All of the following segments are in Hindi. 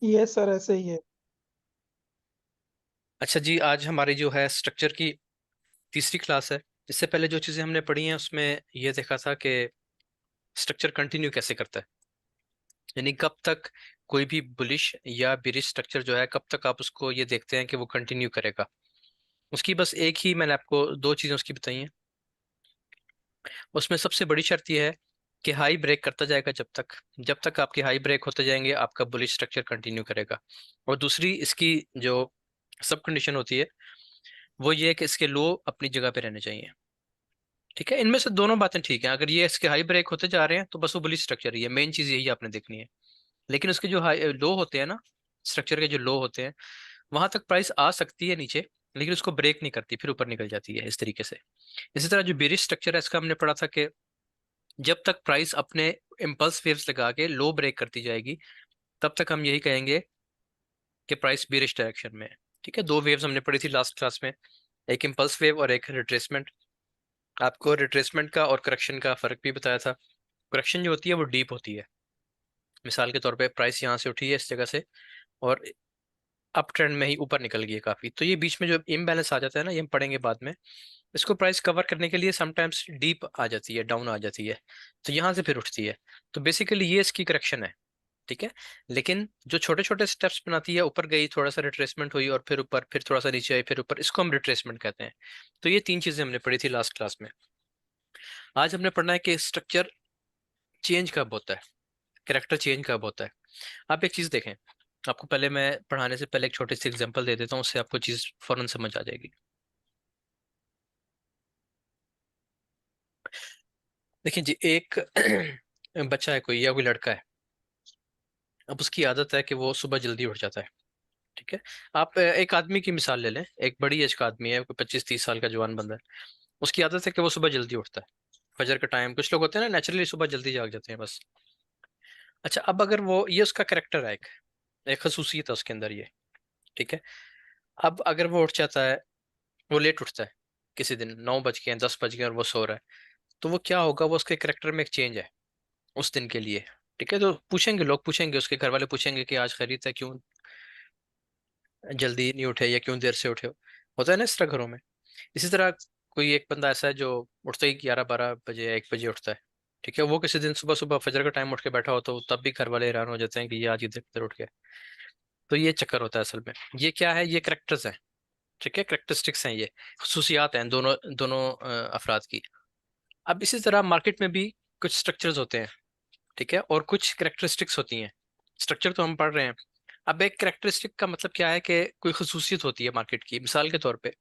ये सर ऐसे ही है। अच्छा जी, आज हमारी जो है स्ट्रक्चर की तीसरी क्लास है। इससे पहले जो चीज़ें हमने पढ़ी हैं उसमें ये देखा था कि स्ट्रक्चर कंटिन्यू कैसे करता है, यानी कब तक कोई भी बुलिश या बिरिश स्ट्रक्चर जो है कब तक आप उसको ये देखते हैं कि वो कंटिन्यू करेगा। उसकी बस एक ही मैंने आपको दो चीज़ें उसकी बताई हैं। उसमें सबसे बड़ी शर्त यह है कि हाई ब्रेक करता जाएगा, जब तक आपके हाई ब्रेक होते जाएंगे आपका बुलिश स्ट्रक्चर कंटिन्यू करेगा। और दूसरी इसकी जो सब कंडीशन होती है वो ये है कि इसके लो अपनी जगह पे रहने चाहिए। ठीक है, इनमें से दोनों बातें ठीक हैं। अगर ये इसके हाई ब्रेक होते जा रहे हैं तो बस वो बुलिश स्ट्रक्चर ही है, मेन चीज यही आपने देखनी है। लेकिन उसके जो हाई लो होते हैं ना, स्ट्रक्चर के जो लो होते हैं, वहां तक प्राइस आ सकती है नीचे, लेकिन उसको ब्रेक नहीं करती, फिर ऊपर निकल जाती है इस तरीके से। इसी तरह जो बेरिश स्ट्रक्चर है इसका हमने पढ़ा था कि जब तक प्राइस अपने इम्पल्स वेव्स लगा के लो ब्रेक करती जाएगी तब तक हम यही कहेंगे कि प्राइस बेरिश डायरेक्शन में है। ठीक है, दो वेव्स हमने पढ़ी थी लास्ट क्लास में, एक इम्पल्स वेव और एक रिट्रेसमेंट। आपको रिट्रेसमेंट का और करेक्शन का फर्क भी बताया था। करेक्शन जो होती है वो डीप होती है। मिसाल के तौर पे प्राइस यहाँ से उठी है इस जगह से और अप ट्रेंड में ही ऊपर निकल गई है काफी, तो ये बीच में जो इम्बैलेंस आ जाता है ना, ये हम पढ़ेंगे बाद में। इसको प्राइस कवर करने के लिए समटाइम्स डीप आ जाती है, डाउन आ जाती है, तो यहाँ से फिर उठती है। तो बेसिकली ये इसकी करेक्शन है। ठीक है, लेकिन जो छोटे छोटे स्टेप्स बनाती है, ऊपर गई, थोड़ा सा रिट्रेसमेंट हुई और फिर ऊपर, फिर थोड़ा सा नीचे आई, फिर ऊपर, इसको हम रिट्रेसमेंट कहते हैं। तो ये तीन चीजें हमने पढ़ी थी लास्ट क्लास में। आज हमने पढ़ना है कि स्ट्रक्चर चेंज कब होता है, कैरेक्टर चेंज कब होता है। आप एक चीज देखें, आपको पहले मैं पढ़ाने से पहले एक छोटी सी एग्जांपल दे देता हूँ, उससे आपको चीज फौरन समझ आ जाएगी। देखिए जी, एक बच्चा है कोई, या कोई लड़का है। अब उसकी आदत है कि वो सुबह जल्दी उठ जाता है। ठीक है, आप एक आदमी की मिसाल ले लें, एक बड़ी एज का आदमी है, कोई 25-30 साल का जवान बंदा है। उसकी आदत है कि वो सुबह जल्दी उठता है, फजर का टाइम, कुछ लोग होते हैं ना नेचुरली सुबह जल्दी जाग जाते हैं बस। अच्छा, अब अगर वो, ये उसका करेक्टर है, एक एक खसूसियत है उसके अंदर ये। ठीक है, अब अगर वो उठ जाता है, वो लेट उठता है, किसी दिन 9 बज गए, 10 बज गए और वो सो रहा है, तो वो क्या होगा, वो उसके करेक्टर में एक चेंज है उस दिन के लिए। ठीक है, तो पूछेंगे, लोग पूछेंगे, उसके घर वाले पूछेंगे कि आज खरीद है, क्यों जल्दी नहीं उठे या क्यों देर से उठे हो। होता है ना इस तरह घरों में। इसी तरह कोई एक बंदा ऐसा है जो उठते ही 11-12 बजे या 1 बजे उठता है। ठीक है, वो किसी दिन सुबह सुबह फजर का टाइम उठ के बैठा हो तो तब भी घर वाले हैरान हो जाते हैं कि ये आज इधर इधर उठ गया। तो ये चक्कर होता है असल में। ये क्या है, ये करेक्टर्स हैं। ठीक है, करेक्टरिस्टिक्स हैं, ये खसूसियात हैं दोनों दोनों अफराद की। अब इसी तरह मार्केट में भी कुछ स्ट्रक्चर्स होते हैं। ठीक है, और कुछ करेक्टरिस्टिक्स होती हैं। स्ट्रक्चर तो हम पढ़ रहे हैं। अब एक करेक्टरिस्टिक का मतलब क्या है कि कोई खसूसियत होती है मार्केट की। मिसाल के तौर पे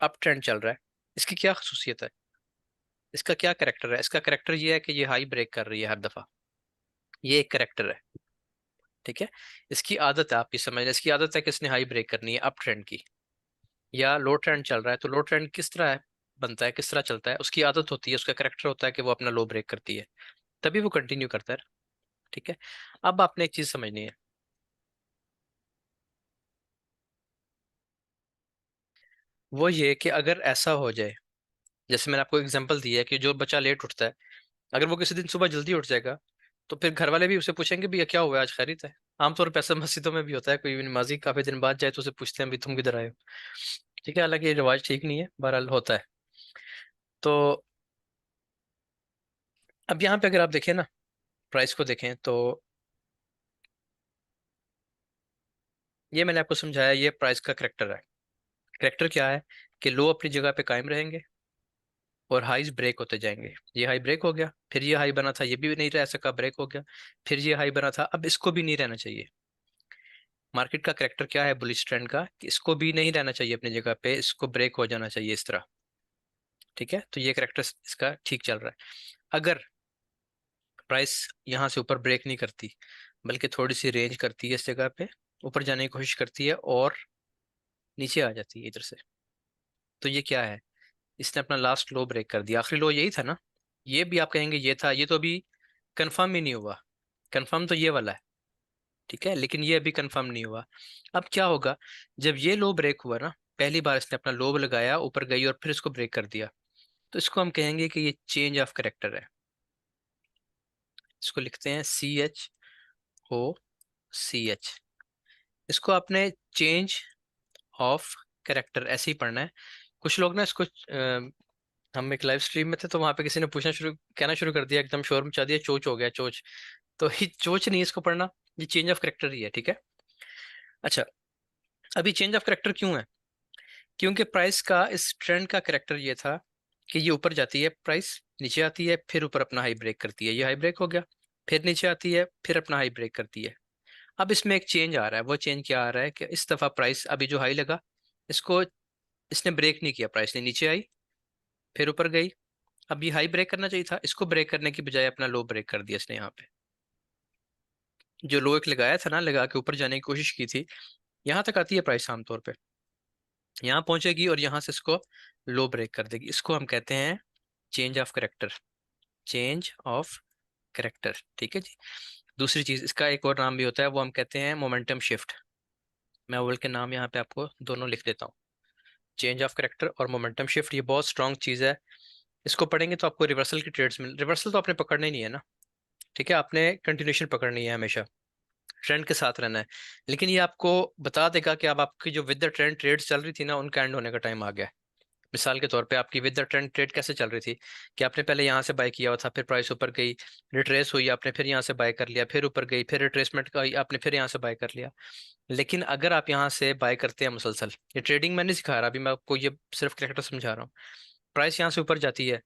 अप ट्रेंड चल रहा है, इसकी क्या खसूसियत है, इसका क्या करेक्टर है। इसका करेक्टर ये है कि ये हाई ब्रेक कर रही है हर दफा, ये एक करेक्टर है। ठीक है, इसकी आदत है, आपकी समझ लें, इसकी आदत है कि इसने हाई ब्रेक करनी है अप ट्रेंड की। या लो ट्रेंड चल रहा है तो लो ट्रेंड किस तरह है, बनता है, किस तरह चलता है, उसकी आदत होती है, उसका करेक्टर होता है कि वो अपना लो ब्रेक करती है, तभी वो कंटिन्यू करता है। ठीक है, अब आपने एक चीज समझनी है, वो ये कि अगर ऐसा हो जाए, जैसे मैंने आपको एग्जांपल दिया है कि जो बच्चा लेट उठता है, अगर वो किसी दिन सुबह जल्दी उठ जाएगा तो फिर घर वाले भी उसे पूछेंगे भी, क्या हुआ है, आज खैरियत है। आमतौर पर ऐसा मस्जिदों में भी होता है, कोई भी नमाजी काफी दिन बाद जाए तो उसे पूछते हैं भी तुम किधर आए हो। ठीक है, हालांकि ये रिवाज ठीक नहीं है, बहरहाल होता है। तो अब यहाँ पे अगर आप देखें ना, प्राइस को देखें तो ये मैंने आपको समझाया, ये प्राइस का करेक्टर है। करेक्टर क्या है कि लो अपनी जगह पे कायम रहेंगे और हाईज ब्रेक होते जाएंगे। ये हाई ब्रेक हो गया, फिर ये हाई बना था, ये भी नहीं रह सका, ब्रेक हो गया, फिर ये हाई बना था, अब इसको भी नहीं रहना चाहिए। मार्केट का करेक्टर क्या है बुलिश ट्रेंड का, कि इसको भी नहीं रहना चाहिए अपनी जगह पे, इसको ब्रेक हो जाना चाहिए इस तरह। ठीक है, तो ये करेक्टर इसका ठीक चल रहा है। अगर प्राइस यहाँ से ऊपर ब्रेक नहीं करती, बल्कि थोड़ी सी रेंज करती है इस जगह पे, ऊपर जाने की कोशिश करती है और नीचे आ जाती है इधर से, तो ये क्या है, इसने अपना लास्ट लो ब्रेक कर दिया। आखिरी लो यही था ना, ये भी आप कहेंगे ये था, ये तो अभी कंफर्म ही नहीं हुआ। कंफर्म तो ये वाला है। ठीक है, लेकिन ये अभी कंफर्म नहीं हुआ। अब क्या होगा, जब ये लो ब्रेक हुआ ना, पहली बार इसने अपना लो लगाया, ऊपर गई और फिर इसको ब्रेक कर दिया, तो इसको हम कहेंगे कि ये चेंज ऑफ करेक्टर है। इसको लिखते हैं CHOCH। इसको आपने चेंज ऑफ कैरेक्टर ऐसे ही पढ़ना है। कुछ लोग ना इसको हम एक लाइव स्ट्रीम में थे तो वहां पे किसी ने पूछना शुरू कहना शुरू कर दिया, एकदम शोर मचा दिया, चोच हो गया चोच। तो ये चोच नहीं है इसको पढ़ना, ये चेंज ऑफ कैरेक्टर ही है, ठीक है। अच्छा, अभी चेंज ऑफ कैरेक्टर क्यों है? क्योंकि प्राइस का इस ट्रेंड का कैरेक्टर ये था कि ये ऊपर जाती है प्राइस, नीचे आती है, फिर ऊपर अपना हाई ब्रेक करती है, ये हाई ब्रेक हो गया, फिर नीचे आती है, फिर अपना हाई ब्रेक करती है। अब इसमें एक चेंज आ रहा है, वो चेंज क्या आ रहा है कि इस दफा प्राइस अभी जो हाई लगा, इसको इसने ब्रेक नहीं किया, प्राइस ने नीचे आई, फिर ऊपर गई। अब ये हाई ब्रेक करना चाहिए था, इसको ब्रेक करने की बजाय अपना लो ब्रेक कर दिया इसने यहाँ पे। जो लो एक लगाया था ना, लगा के ऊपर जाने की कोशिश की थी, यहाँ तक आती है प्राइस आमतौर पे, यहाँ पहुंचेगी और यहाँ से इसको लो ब्रेक कर देगी। इसको हम कहते हैं change of character, change of character, ठीक है जी। दूसरी चीज, इसका एक और नाम भी होता है, वो हम कहते हैं मोमेंटम शिफ्ट। मैं वर्ड के नाम यहाँ पे आपको दोनों लिख देता हूँ, चेंज ऑफ करेक्टर और मोमेंटम शिफ्ट। ये बहुत स्ट्रॉन्ग चीज है, इसको पढ़ेंगे तो आपको रिवर्सल की ट्रेड्स मिल, रिवर्सल तो आपने पकड़ना ही नहीं है ना, ठीक है, आपने कंटिन्यूशन पकड़नी है, हमेशा ट्रेंड के साथ रहना है। लेकिन ये आपको बता देगा कि अब आपकी जो विद द ट्रेंड ट्रेड्स चल रही थी ना, उनका एंड होने का टाइम आ गया है। मिसाल के तौर पे आपकी विद द ट्रेंड ट्रेड कैसे चल रही थी कि आपने पहले यहाँ से बाय किया हुआ था, फिर प्राइस ऊपर गई, रिट्रेस हुई, आपने फिर यहाँ से बाय कर लिया, फिर ऊपर गई, फिर रिट्रेसमेंट का आपने फिर यहाँ से बाय कर लिया। लेकिन अगर आप यहाँ से बाय करते हैं मुसलसल, ये ट्रेडिंग मैं नहीं सिखा रहा अभी, मैं आपको ये सिर्फ कैरेक्टर समझा रहा हूँ। प्राइस यहाँ से ऊपर जाती है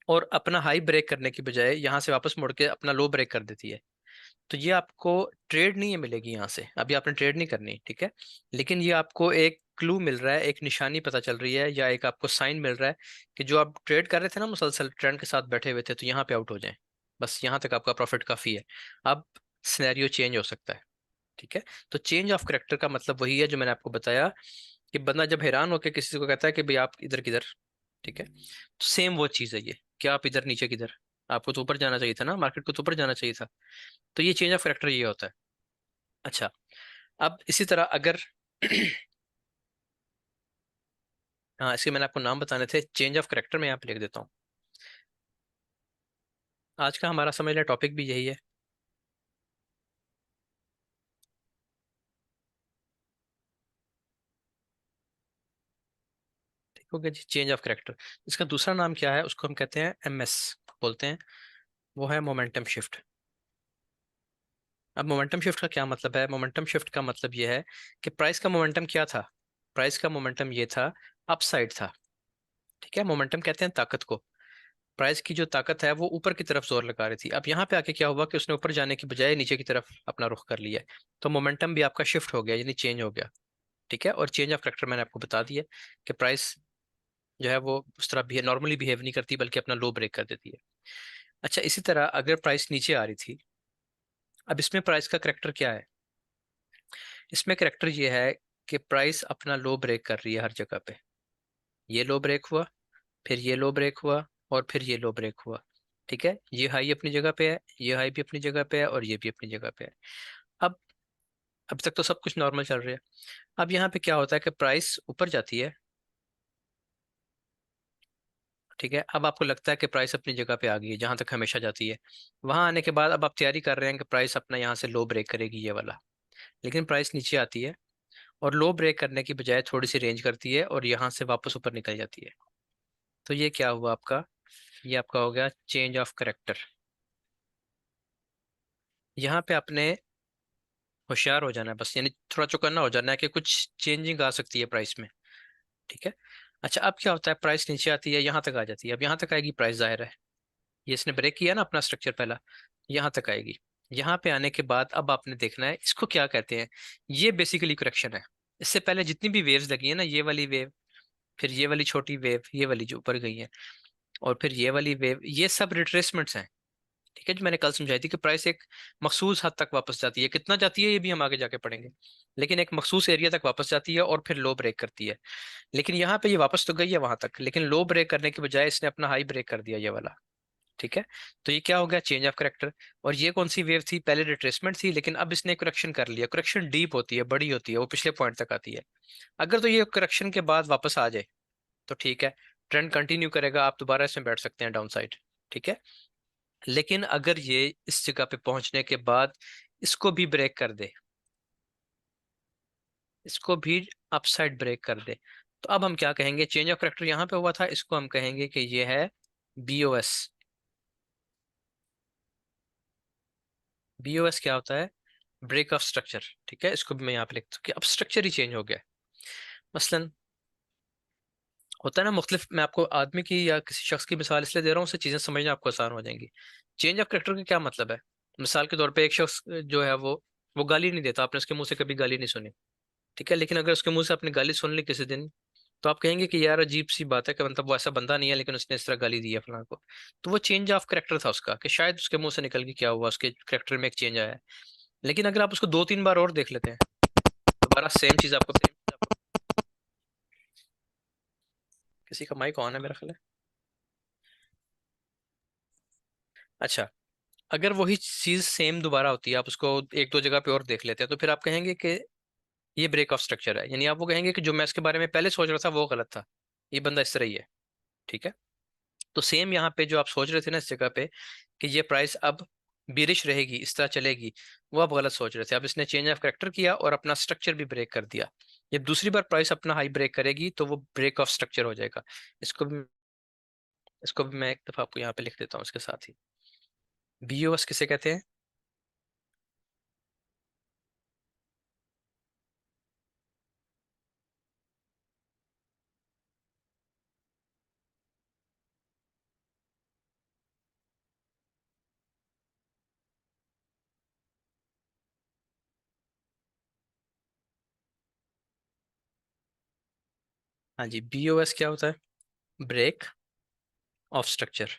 और अपना हाई ब्रेक करने की बजाय यहाँ से वापस मुड़ के अपना लो ब्रेक कर देती है, तो ये आपको ट्रेड नहीं है मिलेगी यहाँ से, अभी आपने ट्रेड नहीं करनी, ठीक है। लेकिन ये आपको एक क्लू मिल रहा है, एक निशानी पता चल रही है, या एक आपको साइन मिल रहा है कि जो आप ट्रेड कर रहे थे ना मुसलसल ट्रेंड के साथ बैठे हुए थे, तो यहाँ पे आउट हो जाएं, बस यहाँ तक आपका प्रॉफिट काफी है। अब सिनेरियो चेंज हो सकता है, ठीक है। तो चेंज ऑफ करेक्टर का मतलब वही है जो मैंने आपको बताया, कि बंदा जब हैरान होकर किसी को कहता है कि भाई आप इधर किधर, ठीक है, तो सेम वो चीज है ये, कि आप इधर नीचे किधर, आपको तो ऊपर जाना चाहिए था ना, मार्केट को तो ऊपर जाना चाहिए था। तो ये चेंज ऑफ करेक्टर ये होता है। अच्छा, अब इसी तरह अगर हाँ, इसके मैंने आपको नाम बताने थे, चेंज ऑफ करेक्टर मैं यहाँ पे लिख देता हूँ। आज का हमारा समझ लिया टॉपिक भी यही है। ठीक हो गया जी, चेंज ऑफ करेक्टर। इसका दूसरा नाम क्या है, उसको हम कहते हैं एमएस बोलते हैं, वो है मोमेंटम शिफ्ट। अब मोमेंटम शिफ्ट का क्या मतलब है? मोमेंटम शिफ्ट का मतलब ये है कि प्राइस का मोमेंटम क्या था, प्राइस का मोमेंटम ये था, अपसाइड था, ठीक है। मोमेंटम कहते हैं ताकत को, प्राइस की जो ताकत है वो ऊपर की तरफ जोर लगा रही थी। अब यहाँ पे आके क्या हुआ कि उसने ऊपर जाने की बजाय नीचे की तरफ अपना रुख कर लिया है, तो मोमेंटम भी आपका शिफ्ट हो गया, यानी चेंज हो गया, ठीक है। और चेंज ऑफ करेक्टर मैंने आपको बता दिया कि प्राइस जो है वो उस तरह भी नॉर्मली बिहेव नहीं करती, बल्कि अपना लो ब्रेक कर देती है। अच्छा, इसी तरह अगर प्राइस नीचे आ रही थी, अब इसमें प्राइस का करेक्टर क्या है? इसमें करेक्टर ये है कि प्राइस अपना लो ब्रेक कर रही है हर जगह पे, ये लो ब्रेक हुआ, फिर ये लो ब्रेक हुआ, और फिर ये लो ब्रेक हुआ, ठीक है। ये हाई अपनी जगह पे है, ये हाई भी अपनी जगह पे है, और ये भी अपनी जगह पे है। अब अब तक तो सब कुछ नॉर्मल चल रहा है। अब यहाँ पे क्या होता है कि प्राइस ऊपर जाती है, ठीक है। अब आपको लगता है कि प्राइस अपनी जगह पे आ गई है जहां तक हमेशा जाती है, वहां आने के बाद अब आप तैयारी कर रहे हैं कि प्राइस अपना यहाँ से लो ब्रेक करेगी ये वाला। लेकिन प्राइस नीचे आती है और लो ब्रेक करने की बजाय थोड़ी सी रेंज करती है और यहाँ से वापस ऊपर निकल जाती है। तो ये क्या हुआ आपका? ये आपका हो गया चेंज ऑफ करेक्टर। यहाँ पे आपने होशियार हो जाना है बस, यानी थोड़ा चौकन्ना हो जाना है कि कुछ चेंजिंग आ सकती है प्राइस में, ठीक है। अच्छा, अब क्या होता है, प्राइस नीचे आती है, यहाँ तक आ जाती है, अब यहाँ तक आएगी प्राइस, जाहिर है ये इसने ब्रेक किया ना अपना स्ट्रक्चर पहला, यहाँ तक आएगी। यहाँ पे आने के बाद अब आपने देखना है इसको क्या कहते हैं। ये बेसिकली करेक्शन है। इससे पहले जितनी भी वेव्स लगी है ना, ये वाली वेव, फिर ये वाली छोटी वेव, ये वाली जो ऊपर गई है, और फिर ये वाली वेव, ये सब रिट्रेसमेंट्स हैं, ठीक है। जो मैंने कल समझाई थी कि प्राइस एक मखसूस हद तक वापस जाती है, कितना जाती है ये भी हम आगे जाके पढ़ेंगे, लेकिन एक मखसूस एरिया तक वापस जाती है और फिर लो ब्रेक करती है। लेकिन यहाँ पे ये वापस तो गई है वहां तक, लेकिन लो ब्रेक करने की बजाय इसने अपना हाई ब्रेक कर दिया ये वाला, ठीक है। तो ये क्या हो गया? Change of character. और ये कौन सी वेव थी? पहले रिट्रेसमेंट थी, लेकिन अब इसने करेक्शन कर लिया। करेक्शन डीप होती है, बड़ी होती है, वो पिछले पॉइंट तक आती है। अगर तो ये करेक्शन के बाद वापस आ जाए तो ठीक है, ट्रेंड कंटिन्यू करेगा, आप दोबारा इसमें बैठ सकते हैं डाउन साइड, ठीक है। लेकिन अगर ये इस जगह पे पहुंचने के बाद इसको भी ब्रेक कर दे, इसको भी अपसाइड ब्रेक कर दे, तो अब हम क्या कहेंगे, चेंज ऑफ करेक्टर यहाँ पे हुआ था, इसको हम कहेंगे कि ये है बीओएस। बीओएस क्या होता है? Break of structure. ठीक है, इसको भी मैं यहाँ पे लिखता हूँ कि अब स्ट्रक्चर ही चेंज हो गया है। मसलन होता है ना मुख्तलिफ, मैं आपको आदमी की या किसी शख्स की मिसाल इसलिए दे रहा हूँ, उससे चीज़ें समझना आपको आसान हो जाएंगी। चेंज ऑफ करेक्टर का क्या मतलब है? मिसाल के तौर पे एक शख्स जो है वो गाली नहीं देता, आपने उसके मुंह से कभी गाली नहीं सुनी। ठीक है, लेकिन अगर उसके मुंह से आपने गाली सुन ली किसी दिन, तो आप कहेंगे कि यार अजीब सी बात है, कि मतलब वो ऐसा बंदा नहीं है लेकिन उसने इस तरह गाली दी है फलां को। तो वो चेंज ऑफ करेक्टर था उसका, कि शायद उसके मुंह से निकल के क्या हुआ, उसके करेक्टर में एक चेंज आया है। लेकिन अगर आप उसको 2-3 बार और देख लेते हैं, दोबारा सेम चीज आपको। किसी का माइक ऑन है मेरा ख्याल है। अच्छा, अगर वही चीज सेम दोबारा होती है, आप उसको 1-2 जगह पे और देख लेते हैं, तो फिर आप कहेंगे कि ये ब्रेक ऑफ स्ट्रक्चर है। यानी आप वो कहेंगे कि जो मैं इसके बारे में पहले सोच रहा था वो गलत था, ये बंदा इस तरह ही है। ठीक है, तो सेम यहाँ पे जो आप सोच रहे थे ना इस जगह पे, कि ये प्राइस अब बीरिश रहेगी, इस तरह चलेगी, वो आप गलत सोच रहे थे। अब इसने चेंज ऑफ करेक्टर किया और अपना स्ट्रक्चर भी ब्रेक कर दिया। जब दूसरी बार प्राइस अपना हाई ब्रेक करेगी तो वो ब्रेक ऑफ स्ट्रक्चर हो जाएगा। इसको भी मैं एक दफा आपको यहाँ पे लिख देता हूँ इसके साथ ही। बीओएस किसे कहते हैं? हाँ जी, बीओएस क्या होता है? Break of structure.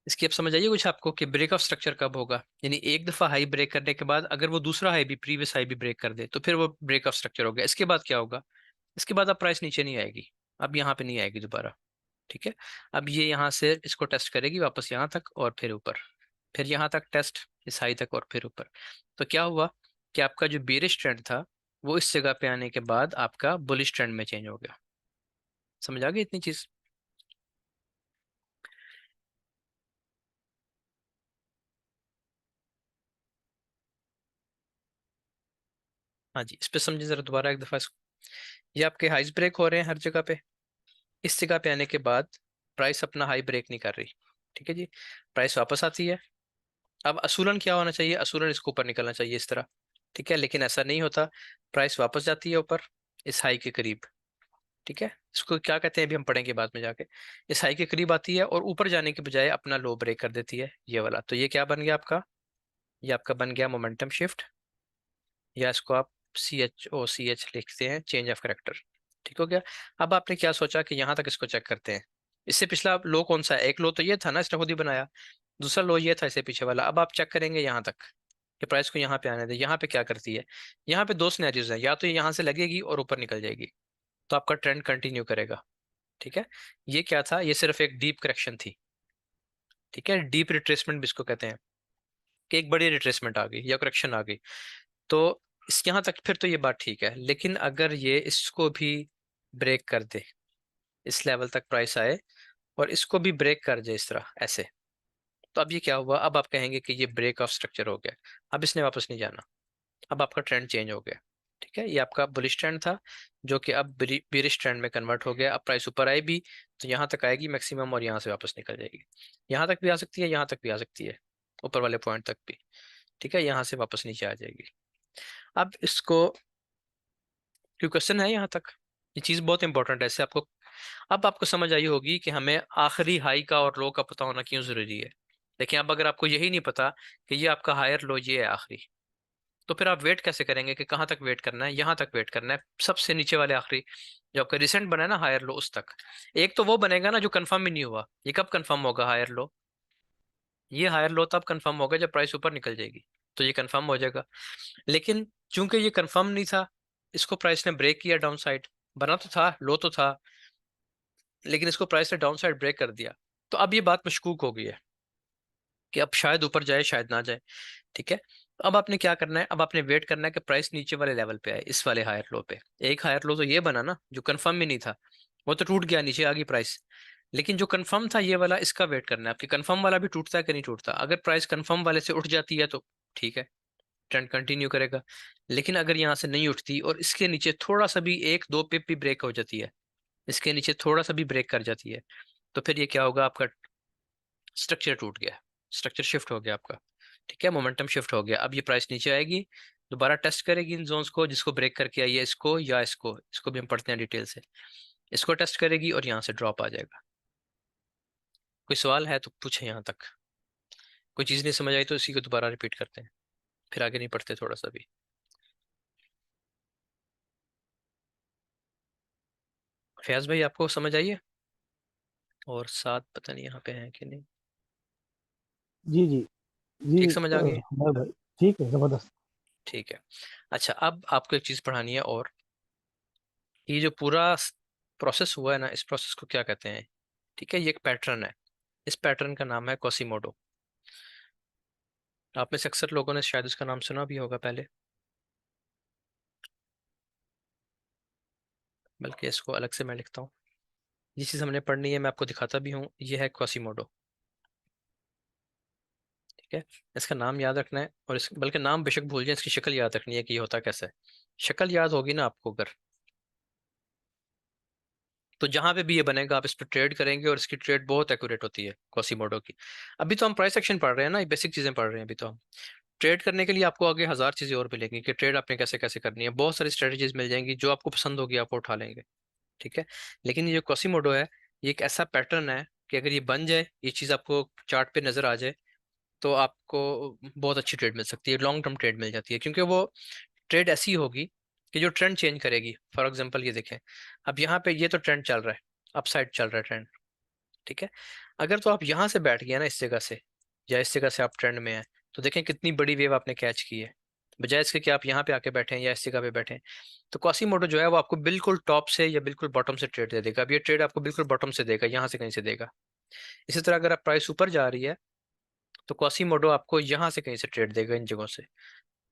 इसकी अब समझ आइए कुछ आपको, कि ब्रेक ऑफ स्ट्रक्चर कब होगा। यानी एक दफा हाई ब्रेक करने के बाद अगर वो दूसरा हाई भी, प्रीवियस हाई भी ब्रेक कर दे, तो फिर वो ब्रेक ऑफ स्ट्रक्चर हो गया। इसके बाद क्या होगा? इसके बाद अब प्राइस नीचे नहीं आएगी, अब यहाँ पे नहीं आएगी दोबारा। ठीक है, अब ये यहाँ से इसको टेस्ट करेगी वापस यहाँ तक और फिर ऊपर, फिर यहाँ तक टेस्ट, इस हाई तक और फिर ऊपर। तो क्या हुआ कि आपका जो बेरिश ट्रेंड था वो इस जगह पे आने के बाद आपका बुलिश ट्रेंड में चेंज हो गया। समझ आ गई इतनी चीज? हाँ जी, इस पे समझिए जरा दोबारा एक दफा इसको। ये आपके हाइस ब्रेक हो रहे हैं हर जगह पे, इस जगह पे आने के बाद प्राइस अपना हाई ब्रेक नहीं कर रही। ठीक है जी, प्राइस वापस आती है। अब असूलन क्या होना चाहिए? असूलन इसको ऊपर निकलना चाहिए इस तरह। ठीक है, लेकिन ऐसा नहीं होता, प्राइस वापस जाती है ऊपर इस हाई के करीब। ठीक है, इसको क्या कहते हैं अभी हम पढ़ेंगे बाद में जाके। इस हाई के करीब आती है और ऊपर जाने के बजाय अपना लो ब्रेक कर देती है, ये वाला। तो ये क्या बन गया आपका? ये आपका बन गया मोमेंटम शिफ्ट, या इसको आप CHOCH लिखते हैं, चेंज ऑफ करेक्टर। ठीक हो गया। अब आपने क्या सोचा कि यहाँ तक इसको चेक करते हैं। इससे पिछला लो कौन सा है? एक लो तो ये था ना, इसने खुद ही बनाया। दूसरा लो ये था इससे पीछे वाला। अब आप चेक करेंगे यहाँ तक कि प्राइस को यहाँ पे आने दे, यहाँ पे क्या करती है। यहाँ पे दो सिनेरियोज हैं, या तो ये यहाँ से लगेगी और ऊपर निकल जाएगी, तो आपका ट्रेंड कंटिन्यू करेगा। ठीक है, ये क्या था? ये सिर्फ एक डीप करेक्शन थी। ठीक है, डीप रिट्रेसमेंट भी इसको कहते हैं, कि एक बड़ी रिट्रेसमेंट आ गई या करेक्शन आ गई। तो इस यहाँ तक फिर तो ये बात ठीक है, लेकिन अगर ये इसको भी ब्रेक कर दे, इस लेवल तक प्राइस आए और इसको भी ब्रेक कर जाए इस तरह ऐसे, तो अब ये क्या हुआ? अब आप कहेंगे कि ये ब्रेक ऑफ स्ट्रक्चर हो गया। अब इसने वापस नहीं जाना, अब आपका ट्रेंड चेंज हो गया। ठीक है, ये आपका बुलिश ट्रेंड था जो कि अब बेरिश ट्रेंड में कन्वर्ट हो गया। अब प्राइस ऊपर आए भी तो यहाँ तक आएगी मैक्सिमम और यहाँ से वापस निकल जाएगी। यहाँ तक भी आ सकती है, यहाँ तक भी आ सकती है, ऊपर वाले पॉइंट तक भी। ठीक है, यहाँ से वापस नीचे आ जाएगी। अब इसको, कोई क्वेश्चन है यहाँ तक? ये चीज़ बहुत इंपॉर्टेंट है, इससे आपको अब आपको समझ आई होगी कि हमें आखिरी हाई का और लो का पता होना क्यों जरूरी है। लेकिन अब अगर आपको यही नहीं पता कि ये आपका हायर लो ये है आखिरी, तो फिर आप वेट कैसे करेंगे कि कहाँ तक वेट करना है? यहाँ तक वेट करना है, सबसे नीचे वाले आखिरी, जो आपका रिसेंट बना है ना हायर लो, उस तक। एक तो वो बनेगा ना जो कंफर्म ही नहीं हुआ। ये कब कंफर्म होगा हायर लो? ये हायर लो तब कंफर्म होगा जब प्राइस ऊपर निकल जाएगी, तो ये कंफर्म हो जाएगा। लेकिन चूंकि ये कंफर्म नहीं था, इसको प्राइस ने ब्रेक किया डाउन साइड, बना तो था, लो तो था, लेकिन इसको प्राइस ने डाउन साइड ब्रेक कर दिया। तो अब ये बात मशकूक हो गई है कि अब शायद ऊपर जाए शायद ना जाए। ठीक है, तो अब आपने क्या करना है? अब आपने वेट करना है कि प्राइस नीचे वाले लेवल पे आए, इस वाले हायर लो पे। एक हायर लो तो ये बना ना जो कंफर्म ही नहीं था, वो तो टूट गया, नीचे आ गई प्राइस। लेकिन जो कंफर्म था ये वाला, इसका वेट करना है आपकी, कंफर्म वाला भी टूटता है कि नहीं टूटता। अगर प्राइस कंफर्म वाले से उठ जाती है तो ठीक है, ट्रेंड कंटिन्यू करेगा। लेकिन अगर यहाँ से नहीं उठती और इसके नीचे थोड़ा सा भी, एक दो पिप भी ब्रेक हो जाती है, इसके नीचे थोड़ा सा भी ब्रेक कर जाती है, तो फिर ये क्या होगा, आपका स्ट्रक्चर टूट गया, स्ट्रक्चर शिफ्ट हो गया आपका। ठीक है, मोमेंटम शिफ्ट हो गया। अब ये प्राइस नीचे आएगी, दोबारा टेस्ट करेगी इन जोन्स को जिसको ब्रेक करके आई है, इसको या इसको, इसको भी हम पढ़ते हैं डिटेल से। इसको टेस्ट करेगी और यहाँ से ड्रॉप आ जाएगा। कोई सवाल है तो पूछे यहाँ तक। कोई चीज़ नहीं समझ आई तो इसी को दोबारा रिपीट करते हैं, फिर आगे नहीं पढ़ते थोड़ा सा भी। फयाज भाई आपको समझ आई है? और साथ पता नहीं यहाँ पे हैं कि नहीं। जी जी जी। ठीक समझ आ गई? मैं भाई, ठीक है, जबरदस्त। ठीक है। अच्छा, अब आपको एक चीज़ पढ़ानी है, और ये जो पूरा प्रोसेस हुआ है ना, इस प्रोसेस को क्या कहते हैं? ठीक है, ये एक पैटर्न है, इस पैटर्न का नाम है क्वासीमोडो। आप में से अक्सर लोगों ने शायद उसका नाम सुना भी होगा पहले, बल्कि इसको अलग से मैं लिखता हूँ। ये चीज़ हमने पढ़नी है, मैं आपको दिखाता भी हूँ, ये है क्वासीमोडो। ठीक है, इसका नाम याद रखना है, और इस बल्कि नाम बेशक भूल जाए, इसकी शक्ल याद रखनी है कि ये होता कैसे है। शक्ल याद होगी ना आपको अगर, तो जहां पे भी ये बनेगा आप इस पर ट्रेड करेंगे, और इसकी ट्रेड बहुत एक्यूरेट होती है क्वासीमोडो की। अभी तो हम प्राइस एक्शन पढ़ रहे हैं ना, ये बेसिक चीजें पढ़ रहे हैं अभी तो हम। ट्रेड करने के लिए आपको आगे हजार चीजें और मिलेंगी कि ट्रेड आपने कैसे कैसे करनी है, बहुत सारी स्ट्रेटजीज मिल जाएंगी, जो आपको पसंद होगी आप वो उठा लेंगे। ठीक है, लेकिन ये जो क्वासीमोडो है, ये एक ऐसा पैटर्न है कि अगर ये बन जाए, ये चीज आपको चार्ट पे नजर आ जाए, तो आपको बहुत अच्छी ट्रेड मिल सकती है, लॉन्ग टर्म ट्रेड मिल जाती है, क्योंकि वो ट्रेड ऐसी होगी कि जो ट्रेंड चेंज करेगी। फॉर एग्जांपल ये देखें, अब यहाँ पे ये तो ट्रेंड चल रहा है, अप साइड चल रहा है ट्रेंड। ठीक है, अगर तो आप यहाँ से बैठ गए ना इस जगह से, या इस जगह से आप ट्रेंड में हैं, तो देखें कितनी बड़ी वेव आपने कैच की है, बजाय इसके कि आप यहाँ पे आके बैठे हैं या इस जगह पे बैठे हैं। तो क्वासीमोडो जो है वो आपको बिल्कुल टॉप से या बिल्कुल बॉटम से ट्रेड दे देगा। अब ये ट्रेड आपको बिल्कुल बॉटम से देगा, यहाँ से कहीं से देगा। इसी तरह अगर आप प्राइस ऊपर जा रही है, तो क्वासीमोडो आपको यहाँ से कहीं से ट्रेड देगा, इन जगहों से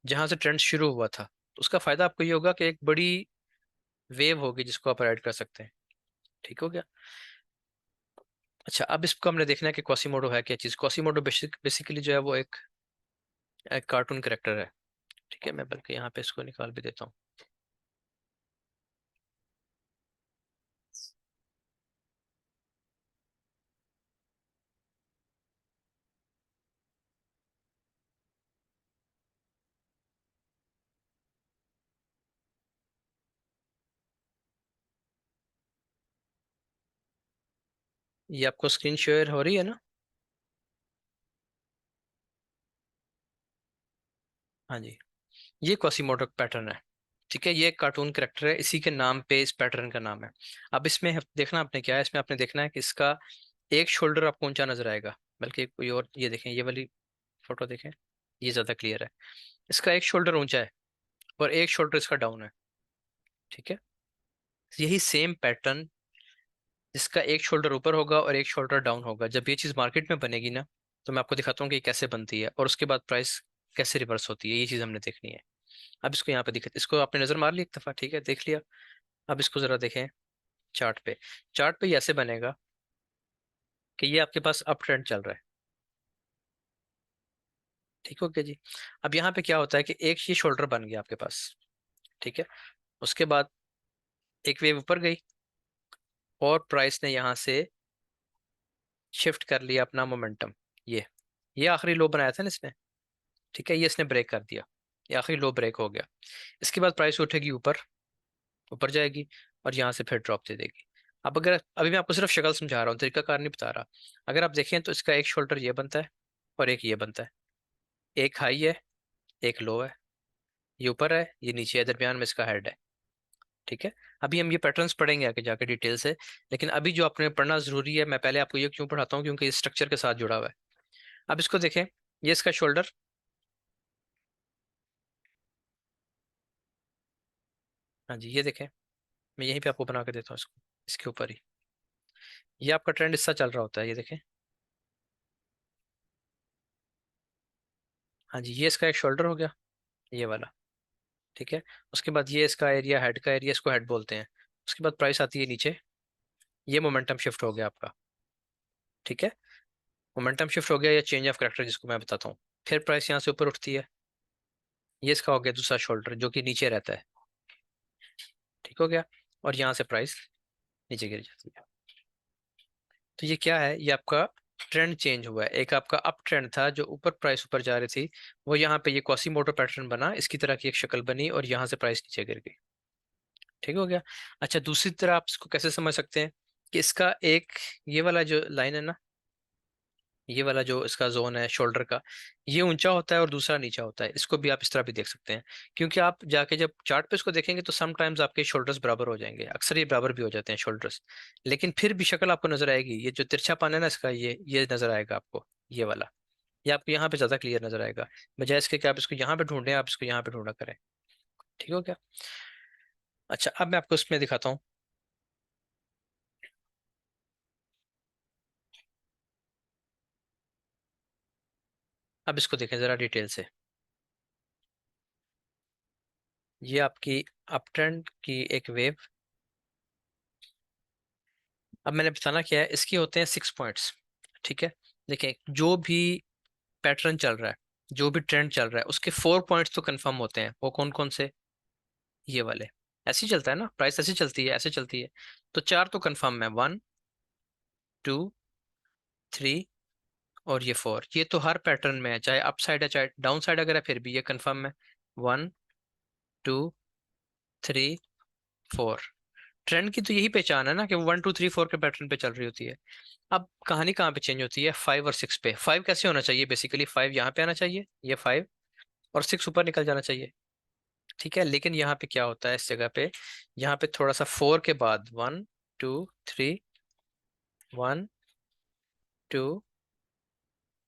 जहां से ट्रेंड शुरू हुआ था। तो उसका फायदा आपको ये होगा कि एक बड़ी वेव होगी जिसको आप राइड कर सकते हैं। ठीक हो गया? अच्छा, अब इसको हमने देखना है कि क्वासीमोडो है क्या चीज़। क्वासीमोडो बेसिकली जो है वो एक कार्टून करेक्टर है। ठीक है, मैं बल्कि यहाँ पे इसको निकाल भी देता हूँ। ये आपको स्क्रीन शेयर हो रही है ना? हाँ जी, ये क्वासीमोडो पैटर्न है। ठीक है, ये एक कार्टून करेक्टर है, इसी के नाम पे इस पैटर्न का नाम है। अब इसमें देखना आपने क्या है, इसमें आपने देखना है कि इसका एक शोल्डर आपको ऊंचा नजर आएगा, बल्कि कोई और, ये देखें ये वाली फोटो देखें, ये ज्यादा क्लियर है। इसका एक शोल्डर ऊंचा है और एक शोल्डर इसका डाउन है। ठीक है, यही सेम पैटर्न, जिसका एक शोल्डर ऊपर होगा और एक शोल्डर डाउन होगा, जब ये चीज़ मार्केट में बनेगी ना, तो मैं आपको दिखाता हूँ कि ये कैसे बनती है, और उसके बाद प्राइस कैसे रिवर्स होती है, ये चीज़ हमने देखनी है। अब इसको यहाँ पे दिखा, इसको आपने नजर मार ली एक दफा, ठीक है, देख लिया। अब इसको जरा देखें चार्ट पे। चार्ट पे ये ऐसे बनेगा कि ये आपके पास अप ट्रेंड चल रहा है। ठीक हो गया जी? अब यहाँ पे क्या होता है कि एक ही शोल्डर बन गया आपके पास। ठीक है, उसके बाद एक वेव ऊपर गई, और प्राइस ने यहाँ से शिफ्ट कर लिया अपना मोमेंटम। ये आखिरी लो बनाया था ना इसने। ठीक है, ये इसने ब्रेक कर दिया, ये आखिरी लो ब्रेक हो गया। इसके बाद प्राइस उठेगी ऊपर, ऊपर जाएगी, और यहाँ से फिर ड्रॉप दे देगी। अब अगर, अभी मैं आपको सिर्फ शक्ल समझा रहा हूँ, तरीका कार नहीं बता रहा। अगर आप देखें तो इसका एक शोल्डर ये बनता है, और एक ये बनता है। एक हाई है, एक लो है, ये ऊपर है, ये नीचे है, दरमियान में इसका हेड है। ठीक है, अभी हम ये पैटर्न्स पढ़ेंगे आगे जाके डिटेल से, लेकिन अभी जो आपने पढ़ना जरूरी है, मैं पहले आपको ये क्यों पढ़ाता हूँ, क्योंकि इस स्ट्रक्चर के साथ जुड़ा हुआ है। अब इसको देखें, ये इसका शोल्डर। हाँ जी, ये देखें, मैं यहीं पे आपको बना के देता हूँ इसको, इसके ऊपर ही ये आपका ट्रेंड इससा चल रहा होता है, ये देखें। हाँ जी, ये इसका एक शोल्डर हो गया, ये वाला। ठीक है, उसके बाद ये इसका एरिया, हेड का एरिया, इसको हेड बोलते हैं। उसके बाद प्राइस आती है नीचे, ये मोमेंटम शिफ्ट हो गया आपका। ठीक है, मोमेंटम शिफ्ट हो गया या चेंज ऑफ करेक्टर जिसको मैं बताता हूँ। फिर प्राइस यहाँ से ऊपर उठती है, ये इसका हो गया दूसरा शोल्डर जो कि नीचे रहता है, ठीक हो गया, और यहाँ से प्राइस नीचे गिर जाती है। तो ये क्या है, ये आपका ट्रेंड चेंज हुआ है। एक आपका अप ट्रेंड था जो ऊपर प्राइस ऊपर जा रही थी, वो यहाँ पे ये क्वासीमोटो पैटर्न बना, इसकी तरह की एक शक्ल बनी और यहाँ से प्राइस नीचे गिर गई, ठीक हो गया। अच्छा, दूसरी तरह आप इसको कैसे समझ सकते हैं कि इसका एक ये वाला जो लाइन है ना, ये वाला जो इसका जोन है शोल्डर का, ये ऊंचा होता है और दूसरा नीचा होता है। इसको भी आप इस तरह भी देख सकते हैं, क्योंकि आप जाके जब चार्ट पे इसको देखेंगे तो समटाइम्स आपके शोल्डर्स बराबर हो जाएंगे, अक्सर ये बराबर भी हो जाते हैं शोल्डर्स, लेकिन फिर भी शक्ल आपको नजर आएगी। ये जो तिरछापन है ना इसका, ये नजर आएगा आपको, ये वाला, ये आपको यहाँ पे ज्यादा क्लियर नजर आएगा, बजाय इसके कि आप इसको यहाँ पे ढूंढें, आप इसको यहाँ पे ढूंढा करें, ठीक हो गया। अच्छा, अब मैं आपको इसमें दिखाता हूँ। अब इसको देखें जरा डिटेल से। ये आपकी अप ट्रेंड की एक वेव। अब मैंने बताना क्या है, इसके होते हैं 6 पॉइंट्स, ठीक है। देखिए, जो भी पैटर्न चल रहा है, जो भी ट्रेंड चल रहा है, उसके 4 पॉइंट्स तो कंफर्म होते हैं। वो कौन कौन से, ये वाले। ऐसे ही चलता है ना प्राइस, ऐसे चलती है, ऐसे चलती है। तो चार तो कंफर्म है, 1, 2, 3 और ये 4। ये तो हर पैटर्न में है, चाहे अप साइड है चाहे डाउन साइड अगर है, फिर भी ये कंफर्म है। 1, 2, 3, 4। ट्रेंड की तो यही पहचान है ना कि वो 1, 2, 3, 4 के पैटर्न पे चल रही होती है। अब कहानी कहाँ पे चेंज होती है, 5 और 6 पे। 5 कैसे होना चाहिए, बेसिकली 5 यहाँ पे आना चाहिए, ये 5, और 6 ऊपर निकल जाना चाहिए, ठीक है। लेकिन यहाँ पे क्या होता है इस जगह पे, यहाँ पे थोड़ा सा 4 के बाद 1, 2, 3, 1, 2,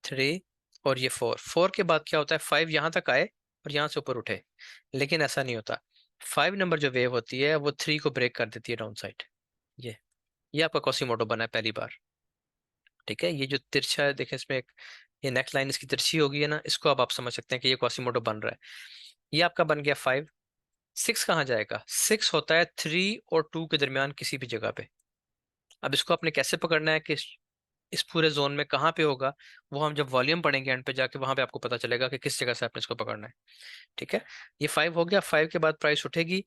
3 और ये 4। के बाद क्या होता है, 5 यहाँ तक आए और यहाँ से ऊपर उठे, लेकिन ऐसा नहीं होता। 5 नंबर जो वेव होती है वो 3 को ब्रेक कर देती है डाउन साइड। ये आपका कॉसीमोटो बना है पहली बार, ठीक है। ये जो तिरछा है देखें इसमें एक, ये नेक लाइन इसकी तिरछी होगी है ना, इसको अब आप समझ सकते हैं कि ये कॉसीमोटो बन रहा है। ये आपका बन गया 5। 6 कहाँ जाएगा, 6 होता है 3 और 2 के दरमियान किसी भी जगह पे। अब इसको आपने कैसे पकड़ना है कि इस पूरे जोन में कहाँ पे होगा, वो हम जब वॉल्यूम पढ़ेंगे एंड पे जाके, वहां पे आपको पता चलेगा कि किस जगह से आपने इसको पकड़ना है, ठीक है। ये 5 हो गया। 5 के बाद प्राइस उठेगी,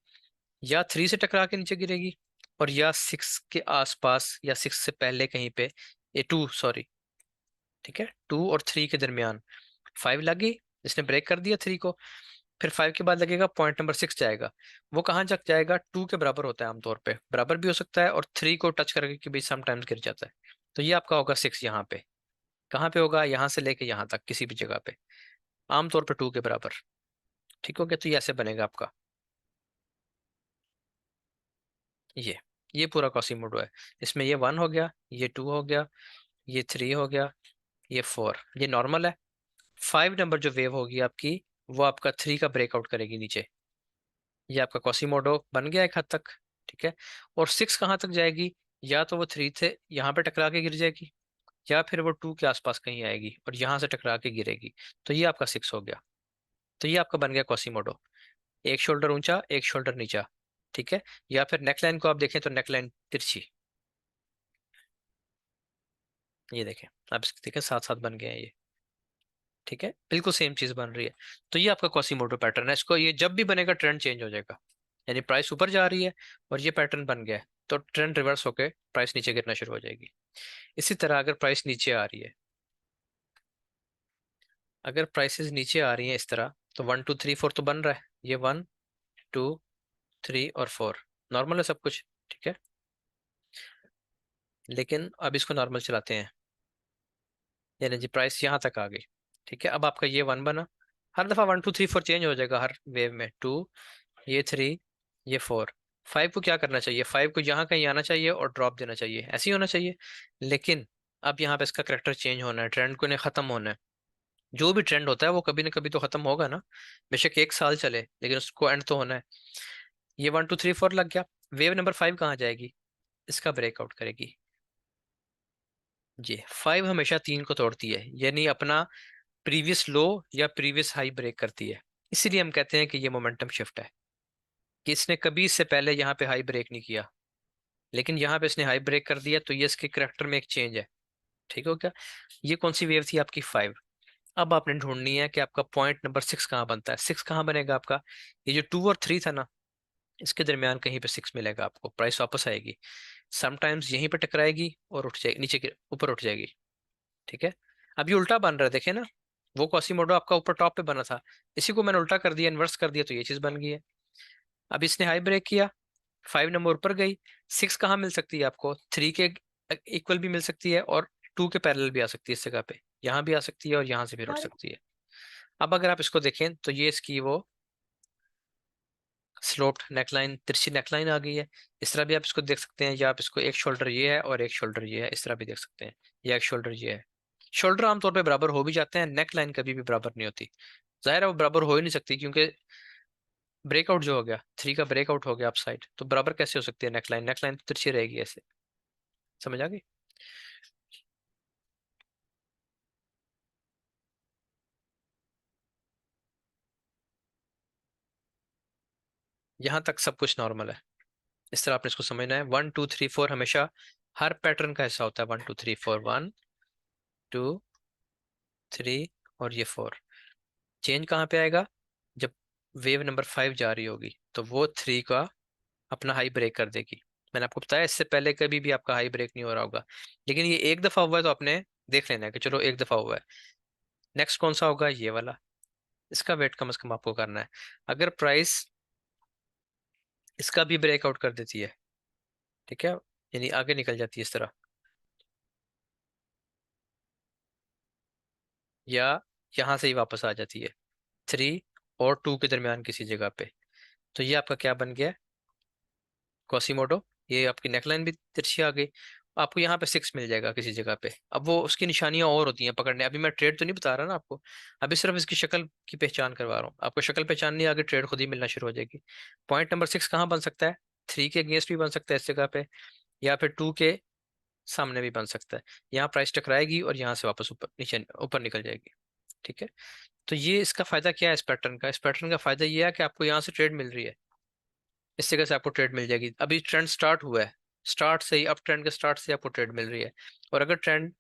या 3 से टकरा के नीचे गिरेगी, और या 6 के आसपास या 6 से पहले कहीं पे, ये 2 सॉरी, ठीक है, 2 और 3 के दरमियान 5 लगी, इसने ब्रेक कर दिया 3 को। फिर 5 के बाद लगेगा पॉइंट नंबर 6 जाएगा। वो कहाँ तक जाएगा, 2 के बराबर होता है आमतौर पे, बराबर भी हो सकता है, और 3 को टच करके के बीच समटाइम्स गिर जाता है। तो ये आपका होगा 6 यहाँ पे। कहाँ पे होगा, यहाँ से लेके यहाँ तक किसी भी जगह पे, आमतौर पे 2 के बराबर, ठीक हो गया। तो ये ऐसे बनेगा आपका, ये ये पूरा कॉसीमोडो है। इसमें ये 1 हो गया, ये 2 हो गया, ये 3 हो गया, ये 4, ये नॉर्मल है। 5 नंबर जो वेव होगी आपकी, वो आपका 3 का ब्रेकआउट करेगी नीचे। ये आपका कॉसीमोडो बन गया एक हद तक, ठीक है। और 6 कहाँ तक जाएगी, या तो वो 3 थे यहाँ पे टकरा के गिर जाएगी, या फिर वो 2 के आसपास कहीं आएगी और यहाँ से टकरा के गिरेगी। तो ये आपका 6 हो गया। तो ये आपका बन गया कॉसीमोडो, एक शोल्डर ऊंचा एक शोल्डर नीचा, ठीक है। या फिर नेकलाइन को आप देखें तो नेकलाइन तिरछी, ये देखें, आप देखें साथ साथ बन गए हैं ये, ठीक है, बिल्कुल सेम चीज बन रही है। तो ये आपका कॉसीमोटो पैटर्न है। इसको ये जब भी बनेगा ट्रेंड चेंज हो जाएगा, यानी प्राइस ऊपर जा रही है और ये पैटर्न बन गया है, तो ट्रेंड रिवर्स होके प्राइस नीचे गिरना शुरू हो जाएगी। इसी तरह अगर प्राइस नीचे आ रही है, अगर प्राइसेस नीचे आ रही हैं इस तरह, तो 1, 2, 3, 4 तो बन रहा है, ये 1, 2, 3 और 4 नॉर्मल है सब कुछ, ठीक है। लेकिन अब इसको नॉर्मल चलाते हैं, यानी जी प्राइस यहाँ तक आ गई, ठीक है। अब आपका ये 1 बना, हर दफा 1, 2, 3, 4 चेंज हो जाएगा हर वेव में। 2, ये 3, ये 4। 5 को क्या करना चाहिए, 5 को यहाँ कहीं आना चाहिए और ड्रॉप देना चाहिए, ऐसे ही होना चाहिए। लेकिन अब यहाँ पे इसका करेक्टर चेंज होना है, ट्रेंड को ने खत्म होना है। जो भी ट्रेंड होता है वो कभी ना कभी तो खत्म होगा ना, बेशक 1 साल चले, लेकिन उसको एंड तो होना है। ये 1, 2, 3, 4 लग गया। वेव नंबर 5 कहाँ जाएगी, इसका ब्रेकआउट करेगी। जी, 5 हमेशा 3 को तोड़ती है, यानी अपना प्रीवियस लो या प्रीवियस हाई ब्रेक करती है। इसीलिए हम कहते हैं कि ये मोमेंटम शिफ्ट है, कि इसने कभी इससे पहले यहाँ पे हाई ब्रेक नहीं किया, लेकिन यहाँ पे इसने हाई ब्रेक कर दिया, तो ये इसके करेक्टर में एक चेंज है। ठीक हो क्या? ये कौन सी वेव थी आपकी? 5। अब आपने ढूंढनी है कि आपका पॉइंट नंबर 6 कहाँ बनता है। 6 कहाँ बनेगा आपका? ये जो 2 और 3 था ना, इसके दरमियान कहीं पे 6 मिलेगा आपको, प्राइस वापस आएगी। समटाइम्स यहीं पे टकराएगी और उठ जाएगी नीचे की ऊपर उठ जाएगी। ठीक है। अब ये उल्टा बन रहा है, देखे ना, वो कॉसीमोडो आपका ऊपर टॉप पे बना था, इसी को मैंने उल्टा कर दिया, इन्वर्स कर दिया, तो ये चीज बन गई है। अब इसने हाई ब्रेक किया, 5 नंबर ऊपर गई। 6 कहाँ मिल सकती है आपको? 3 के इक्वल भी मिल सकती है, और 2 के पैरेलल भी आ सकती है इस जगह पे, यहाँ भी आ सकती है और यहाँ से भी उठ सकती है। अब अगर आप इसको देखें तो ये इसकी वो स्लोप्ड नेकलाइन, तिरछी नेकलाइन आ गई है। इस तरह भी आप इसको देख सकते हैं, या आप इसको एक शोल्डर ये है और एक शोल्डर ये है, इस तरह भी देख सकते हैं, या एक शोल्डर ये है। शोल्डर आमतौर पे बराबर हो भी जाते हैं, नेक लाइन कभी भी बराबर नहीं होती। जाहिर है वो बराबर हो ही नहीं सकती, क्योंकि ब्रेकआउट जो हो गया, 3 का ब्रेकआउट हो गया अप साइड, तो बराबर कैसे हो सकती है नेक लाइन? नेक लाइन तो तिरछी रहेगी ऐसे। समझ आ गई? यहाँ तक सब कुछ नॉर्मल है। इस तरह आपने इसको समझना है। 1 2 3 4 हमेशा हर पैटर्न का हिस्सा होता है। 1 2 3 4, 1 2 3 और ये 4। चेंज कहाँ पे आएगा? जब वेव नंबर 5 जा रही होगी तो वो 3 का अपना हाई ब्रेक कर देगी। मैंने आपको बताया इससे पहले कभी भी आपका हाई ब्रेक नहीं हो रहा होगा, लेकिन ये एक दफा हुआ है तो आपने देख लेना है कि चलो एक दफा हुआ है। नेक्स्ट कौन सा होगा? ये वाला। इसका वेट कम से कम आपको करना है। अगर प्राइस इसका भी ब्रेकआउट कर देती है, ठीक है, यानी आगे निकल जाती है इस तरह, या यहाँ से ही वापस आ जाती है 3 और 2 के दरमियान किसी जगह पे, तो ये आपका क्या बन गया? कॉसीमोडो। ये आपकी नेकलाइन भी तिरछी आ गई। आपको यहाँ पे 6 मिल जाएगा किसी जगह पे। अब वो उसकी निशानियां और होती हैं पकड़ने, अभी मैं ट्रेड तो नहीं बता रहा ना आपको, अभी सिर्फ इसकी शक्ल की पहचान करवा रहा हूँ आपको। शक्ल पहचाननी है, आगे ट्रेड खुद ही मिलना शुरू हो जाएगी। पॉइंट नंबर 6 कहाँ बन सकता है? 3 के अगेंस्ट भी बन सकता है इस जगह पे, या फिर 2 के सामने भी बन सकता है। यहाँ प्राइस टकराएगी और यहाँ से वापस ऊपर नीचे ऊपर निकल जाएगी। ठीक है। तो ये इसका फायदा क्या है इस पैटर्न का? इस पैटर्न का फायदा ये है कि आपको यहाँ से ट्रेड मिल रही है, इस जगह से आपको ट्रेड मिल जाएगी। अभी ट्रेंड स्टार्ट हुआ है, स्टार्ट से ही, अप ट्रेंड के स्टार्ट से आपको ट्रेड मिल रही है। और अगर ट्रेंड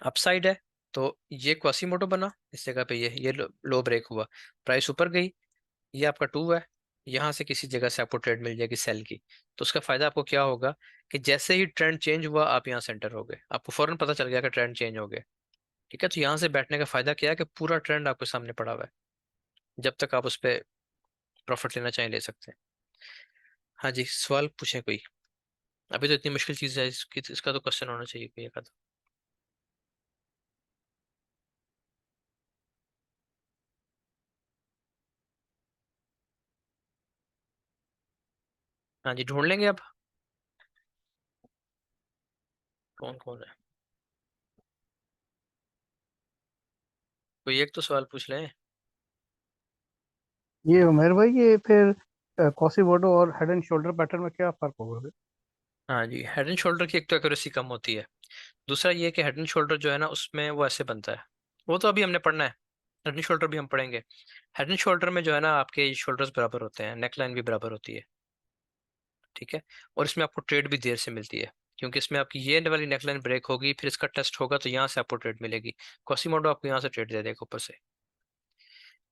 अपसाइड है तो ये क्वासीमोटो बना इस जगह पे, ये लो ब्रेक हुआ, प्राइस ऊपर गई, ये आपका 2 है, यहाँ से किसी जगह से आपको ट्रेड मिल जाएगी सेल की। तो उसका फायदा आपको क्या होगा कि जैसे ही ट्रेंड चेंज हुआ आप यहाँ सेंटर हो गए, आपको फौरन पता चल गया कि ट्रेंड चेंज हो गया। ठीक है। तो यहाँ से बैठने का फायदा क्या है कि पूरा ट्रेंड आपके सामने पड़ा हुआ है, जब तक आप उस पर प्रॉफिट लेना चाहें ले सकते हैं। हाँ जी, सवाल पूछें कोई। अभी तो इतनी मुश्किल चीज है इसकी, इसका तो क्वेश्चन होना चाहिए कोई एक आधा। हाँ जी, ढूंढ लेंगे अब। कौन कौन है? कोई एक तो सवाल पूछ लें। ये उमेर भाई, ये फिर कॉसीमोडो और हेड एंड शोल्डर पैटर्न में क्या फर्क होगा फिर? हाँ जी, हेड एंड शोल्डर की एक तो एक्यूरेसी कम होती है। दूसरा ये है कि हेड एंड शोल्डर जो है ना, उसमें वो ऐसे बनता है, वो तो अभी हमने पढ़ना है। हेड एंड शोल्डर भी हम पढ़ेंगे। हेड एंड शोल्डर में जो है ना, आपके शोल्डर्स बराबर होते हैं, नेक लाइन भी बराबर होती है। ठीक है। और इसमें आपको ट्रेड भी देर से मिलती है, क्योंकि इसमें आपकी ये वाली नेकलाइन ब्रेक होगी, फिर इसका टेस्ट होगा, तो यहाँ से आपको ट्रेड मिलेगी। कॉसीमोडो आपको यहाँ से ट्रेड दे देगा ऊपर से।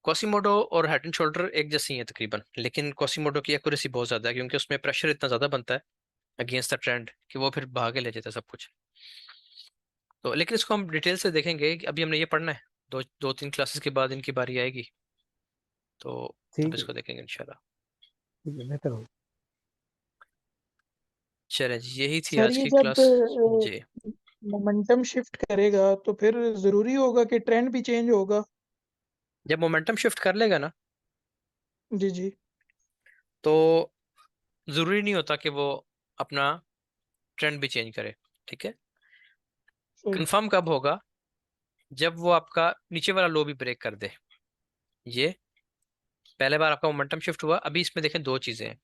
कॉसीमोडो और हेड एंड शोल्डर एक जैसी हैं तकरीबन, लेकिन कॉसीमोडो की एक्यूरेसी बहुत ज्यादा है, क्योंकि उसमें प्रेशर इतना ज्यादा बनता है अगेंस्ट द ट्रेंड कि वो फिर भागे ले जाता है सब कुछ। तो लेकिन इसको हम डिटेल से देखेंगे कि अभी हमने ये पढ़ना है, दो दो तीन क्लासेस के बाद इनकी बारी आएगी, तो तब ठीक है, इसको देखेंगे इंशाल्लाह। ठीक है, बेहतर होगा। चले जी, यही थी सर आज ये की जब क्लास। जी। मोमेंटम शिफ्ट करेगा तो फिर जरूरी होगा कि ट्रेंड भी चेंज होगा? जब मोमेंटम शिफ्ट कर लेगा ना, जी जी। तो जरूरी नहीं होता कि वो अपना ट्रेंड भी चेंज करे। ठीक है। सही। कंफर्म कब होगा? जब वो आपका नीचे वाला लो भी ब्रेक कर दे। ये पहले बार आपका मोमेंटम शिफ्ट हुआ। अभी इसमें देखें दो चीजें हैं।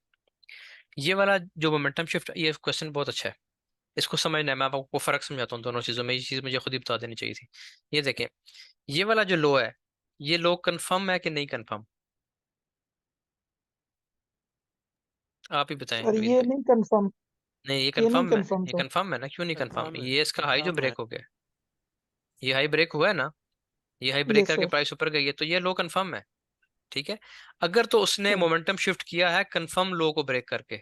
ये वाला जो मोमेंटम शिफ्ट, ये क्वेश्चन बहुत अच्छा है, इसको समझना है। मैं आपको फर्क समझाता हूँ दोनों चीजों में, ये चीज मुझे खुद ही बता देनी चाहिए थी। ये देखें, ये वाला जो लो है, ये लो कंफर्म है कि नहीं कंफर्म? आप ही बताएं सर नवीन ये भाई। नहीं कंफर्म। नहीं, ये कि नहीं कंफर्म है, कंफर्म ये तो कंफर्म है ना, क्यों नहीं कंफर्म? कंफर्म है, ये इसका हाई जो कंफर्म है। ब्रेक हो गया, ये हाई ब्रेक हुआ है ना, ये हाई ब्रेक यस करके सर प्राइस ऊपर गई है, तो ये लो कंफर्म है। ठीक है, अगर तो उसने सही मोमेंटम शिफ्ट किया है कंफर्म लो को ब्रेक करके,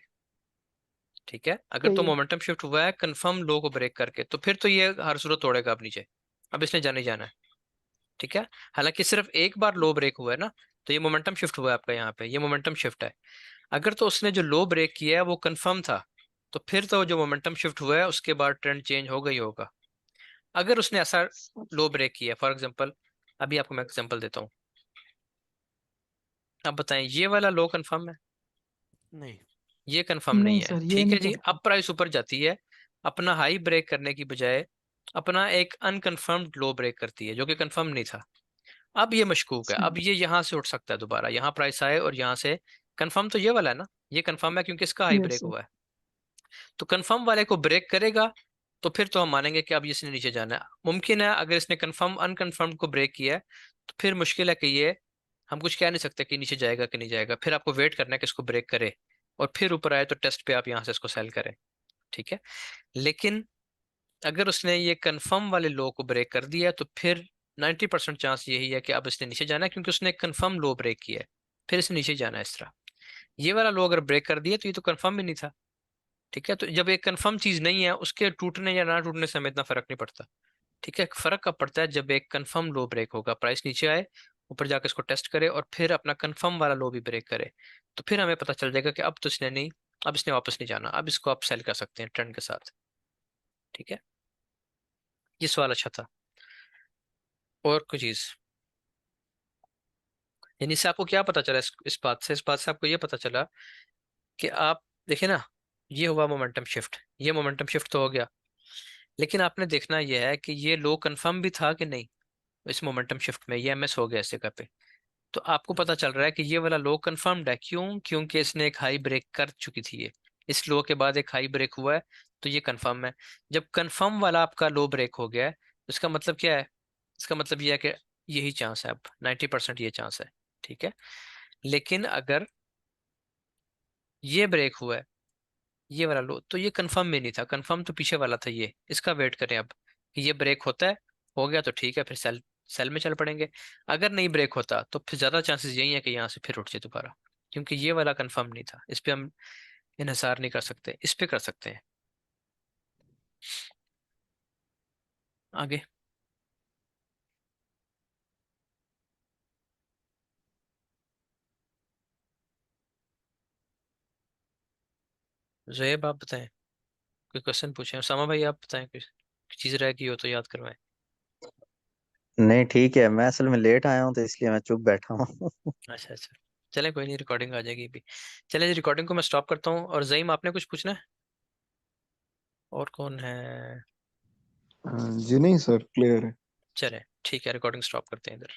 ठीक है, अगर तो सही है मोमेंटम शिफ्ट हुआ है कंफर्म लो को ब्रेक करके, तो फिर तो ये हर सूरत तोड़ेगा अब नीचे, अब इसने जाने जाना है। ठीक है, हालांकि सिर्फ एक बार लो ब्रेक हुआ है ना, तो ये मोमेंटम शिफ्ट हुआ है आपका, यहाँ पे ये मोमेंटम शिफ्ट है। अगर तो उसने जो लो ब्रेक किया है वो कंफर्म था, तो फिर तो जो मोमेंटम शिफ्ट हुआ है उसके बाद ट्रेंड चेंज होगा ही होगा। अगर उसने ऐसा लो ब्रेक किया, फॉर एग्जांपल, अभी आपको मैं एग्जांपल देता हूँ, अब बताएं ये वाला लो कंफर्म है? नहीं। ये कंफर्म नहीं नहीं है। सर ये ठीक है नहीं जी, कंफर्म अब प्राइस ऊपर जाती है, अपना हाई ब्रेक करने की बजाय अपना एक अनकंफर्म्ड लो ब्रेक करती है जो कि कंफर्म नहीं था। अब ये मशकूक है, अब ये यहाँ से उठ सकता है दोबारा, यहाँ प्राइस आए और यहाँ से कंफर्म तो ये वाला है ना, ये कंफर्म है क्योंकि इसका हाई यस ब्रेक सर हुआ है, तो कंफर्म वाले को ब्रेक करेगा, तो फिर तो हम मानेंगे कि अब इसने नीचे जाना है। मुमकिन है अगर इसने कंफर्म अनकंफर्म को ब्रेक किया है, तो फिर मुश्किल है कि ये, हम कुछ कह नहीं सकते कि नीचे जाएगा कि नहीं जाएगा, फिर आपको वेट करना है कि इसको ब्रेक करे और फिर ऊपर आए तो टेस्ट पे आप यहाँ से इसको सेल करें। ठीक है, लेकिन अगर उसने ये कंफर्म वाले लो को ब्रेक कर दिया है, तो फिर 90% चांस यही है कि अब इसने नीचे जाना है, क्योंकि उसने कंफर्म लो ब्रेक किया है, फिर इसने नीचे जाना है इस तरह। ये वाला लो अगर ब्रेक कर दिया तो ये तो कंफर्म भी नहीं था। ठीक है, तो जब एक कंफर्म चीज नहीं है उसके टूटने या ना टूटने से हमें इतना फर्क नहीं पड़ता। ठीक है, फर्क कब पड़ता है? जब एक कंफर्म लो ब्रेक होगा, प्राइस नीचे आए, ऊपर जाकर इसको टेस्ट करे और फिर अपना कंफर्म वाला लो भी ब्रेक करे, तो फिर हमें पता चल जाएगा कि अब तो इसने नहीं, अब इसने वापस नहीं जाना, अब इसको आप सेल कर सकते हैं ट्रेंड के साथ। ठीक है, ये सवाल अच्छा था। और कोई चीज, यानी इससे आपको क्या पता चला? इस बात से आपको ये पता चला कि आप देखिए ना, ये हुआ मोमेंटम शिफ्ट, ये मोमेंटम शिफ्ट तो हो गया, लेकिन आपने देखना यह है कि ये लो कंफर्म भी था कि नहीं। इस मोमेंटम शिफ्ट में ये एमएस हो गया इस जगह पे, तो आपको पता चल रहा है कि ये वाला लो कंफर्म्ड है। क्यों? क्योंकि इसने एक हाई ब्रेक कर चुकी थी, ये इस लो के बाद एक हाई ब्रेक हुआ है, तो ये कंफर्म है। जब कंफर्म वाला आपका लो ब्रेक हो गया है, तो इसका मतलब क्या है? इसका मतलब ये है कि यही चांस है, अब 90% ये चांस है। ठीक है, लेकिन अगर ये ब्रेक हुआ है, ये वाला लो, तो ये कंफर्म में नहीं था, कंफर्म तो पीछे वाला था, ये इसका वेट करें अब कि ये ब्रेक होता है, हो गया तो ठीक है, फिर सेल सेल में चल पड़ेंगे। अगर नहीं ब्रेक होता तो फिर ज्यादा चांसेस यही है कि यहाँ से फिर उठ जाए दोबारा, क्योंकि ये वाला कंफर्म नहीं था। इस पे हम इन्हिसार नहीं कर सकते, इस पे कर सकते हैं। आगे ज़ोएब आप बताएं, कोई क्वेश्चन पूछें। उसामा भाई आप बताएं, कोई चीज रह गई हो तो याद करवाएं। नहीं ठीक है, मैं असल में लेट आया हूँ तो इसलिए मैं चुप बैठा हूँ। अच्छा अच्छा, चले कोई नहीं, रिकॉर्डिंग आ जाएगी भी। चले जी, रिकॉर्डिंग को मैं स्टॉप करता हूँ। और जईम आपने कुछ पूछना है? और कौन है? जी नहीं सर, क्लियर है। चले ठीक है, रिकॉर्डिंग स्टॉप करते हैं इधर।